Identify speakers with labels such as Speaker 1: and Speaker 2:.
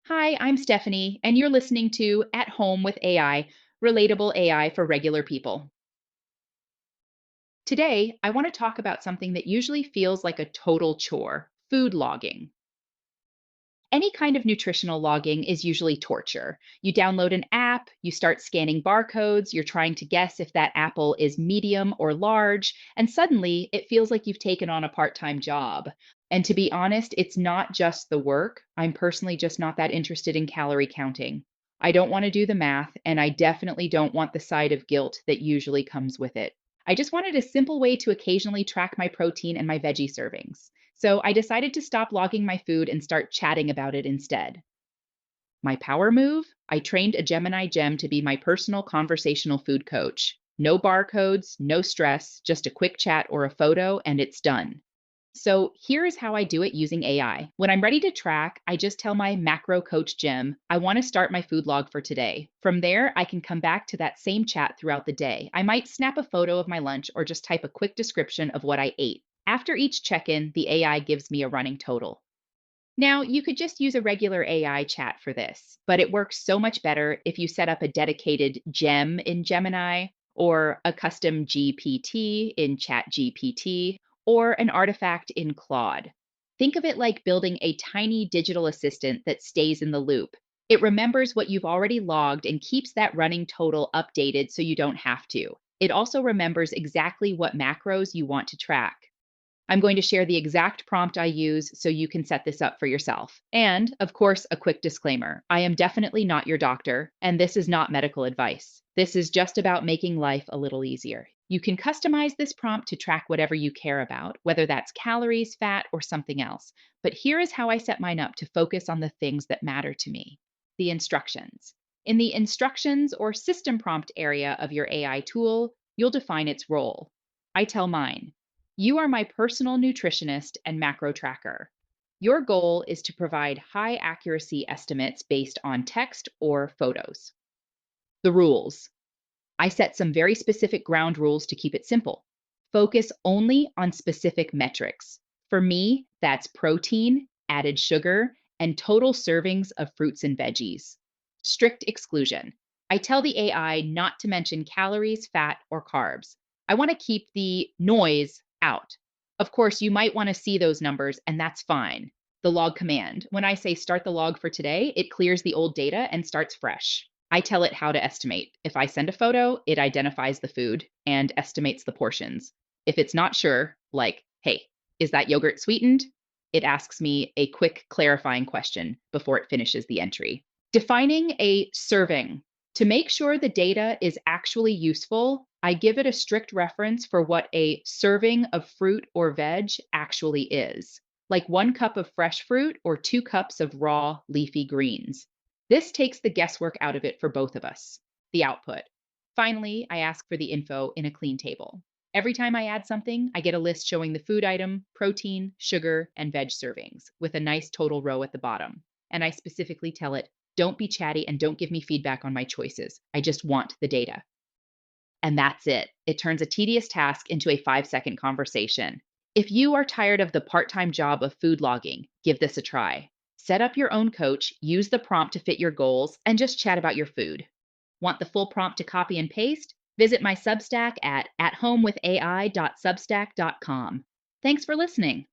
Speaker 1: Hi, I'm Stephanie, and you're listening to At Home with AI, relatable AI for regular people. Today, I want to talk about something that usually feels like a total chore: food logging. Any kind of nutritional logging is usually torture. You download an app, you start scanning barcodes, you're trying to guess if that apple is medium or large, and suddenly it feels like you've taken on a part time job. And to be honest, it's not just the work. I'm personally just not that interested in calorie counting. I don't want to do the math, and I definitely don't want the side of guilt that usually comes with it. I just wanted a simple way to occasionally track my protein and my veggie servings. So I decided to stop logging my food and start chatting about it instead. My power move? I trained a Gemini Gem to be my personal conversational food coach. No barcodes, no stress, just a quick chat or a photo, and it's done. So here is how I do it using AI. When I'm ready to track, I just tell my macro coach Gem, I want to start my food log for today. From there, I can come back to that same chat throughout the day. I might snap a photo of my lunch or just type a quick description of what I ate. After each check in, the AI gives me a running total. Now, you could just use a regular AI chat for this, but it works so much better if you set up a dedicated gem in Gemini or a custom GPT in ChatGPT or an artifact in Claude. Think of it like building a tiny digital assistant that stays in the loop. It remembers what you've already logged and keeps that running total updated so you don't have to. It also remembers exactly what macros you want to track. I'm going to share the exact prompt I use so you can set this up for yourself. And, of course, a quick disclaimer: I am definitely not your doctor, and this is not medical advice. This is just about making life a little easier. You can customize this prompt to track whatever you care about, whether that's calories, fat, or something else. But here is how I set mine up to focus on the things that matter to me: the instructions. In the instructions or system prompt area of your AI tool, you'll define its role. I tell mine, you are my personal nutritionist and macro tracker. Your goal is to provide high accuracy estimates based on text or photos. The rules: I set some very specific ground rules to keep it simple. Focus only on specific metrics. For me, that's protein, added sugar, and total servings of fruits and veggies. Strict exclusion: I tell the AI not to mention calories, fat, or carbs. I want to keep the noise out. Of course, you might want to see those numbers, and that's fine. The log command: when I say start the log for today, it clears the old data and starts fresh. I tell it how to estimate. If I send a photo, it identifies the food and estimates the portions. If it's not sure, like, hey, is that yogurt sweetened? It asks me a quick clarifying question before it finishes the entry. Defining a serving. To make sure the data is actually useful, I give it a strict reference for what a serving of fruit or veg actually is, like 1 cup of fresh fruit or 2 cups of raw leafy greens. This takes the guesswork out of it for both of us. The output. Finally, I ask for the info in a clean table. Every time I add something, I get a list showing the food item, protein, sugar, and veg servings, with a nice total row at the bottom. And I specifically tell it, don't be chatty and don't give me feedback on my choices. I just want the data. And that's it. It turns a tedious task into a 5-second conversation. If you are tired of the part time job of food logging, give this a try. Set up your own coach, use the prompt to fit your goals, and just chat about your food. Want the full prompt to copy and paste? Visit my Substack at athomewithai.substack.com. Thanks for listening.